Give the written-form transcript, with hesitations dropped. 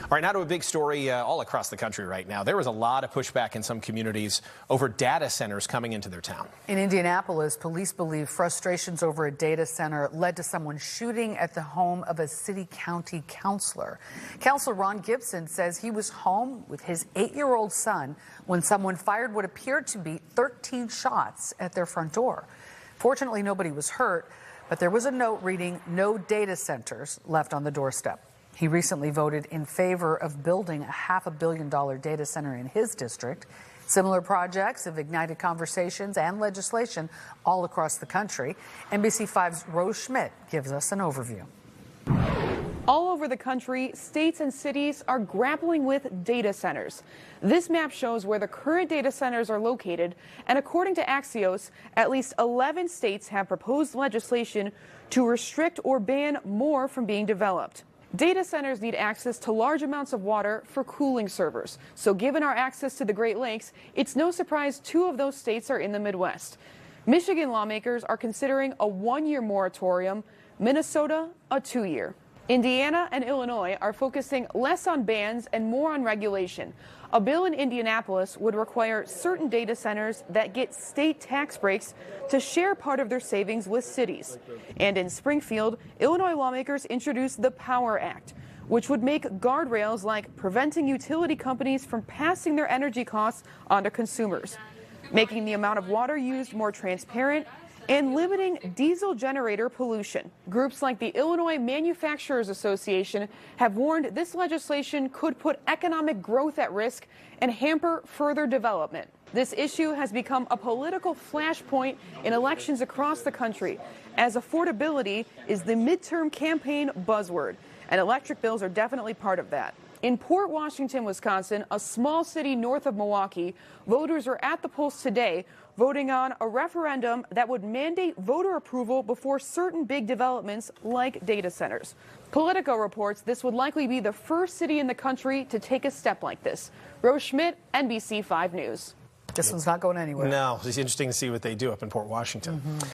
All right, now to a big story all across the country right now. There was a lot of pushback in some communities over data centers coming into their town. In Indianapolis, police believe frustrations over a data center led to someone shooting at the home of a city-county councilor. Councilor Ron Gibson says he was home with his 8-year-old son when someone fired what appeared to be 13 shots at their front door. Fortunately, nobody was hurt, but there was a note reading "No data centers" left on the doorstep. He recently voted in favor of building a $500 million data center in his district. Similar projects have ignited conversations and legislation all across the country. NBC5's Rose Schmidt gives us an overview. All over the country, states and cities are grappling with data centers. This map shows where the current data centers are located, and according to Axios, at least 11 states have proposed legislation to restrict or ban more from being developed. Data centers need access to large amounts of water for cooling servers. So given our access to the Great Lakes, it's no surprise 2 of those states are in the Midwest. Michigan lawmakers are considering a 1-year moratorium, Minnesota a 2-year. Indiana and Illinois are focusing less on bans and more on regulation. A bill in Indianapolis would require certain data centers that get state tax breaks to share part of their savings with cities. And in Springfield, Illinois lawmakers introduced the Power Act, which would make guardrails like preventing utility companies from passing their energy costs onto consumers, making the amount of water used more transparent, and limiting diesel generator pollution. Groups like the Illinois Manufacturers Association have warned this legislation could put economic growth at risk and hamper further development. This issue has become a political flashpoint in elections across the country, as affordability is the midterm campaign buzzword, and electric bills are definitely part of that. In Port Washington, Wisconsin, a small city north of Milwaukee, voters are at the polls today voting on a referendum that would mandate voter approval before certain big developments like data centers. Politico reports this would likely be the first city in the country to take a step like this. Rose Schmidt, NBC5 News. This one's not going anywhere. No, it's interesting to see what they do up in Port Washington.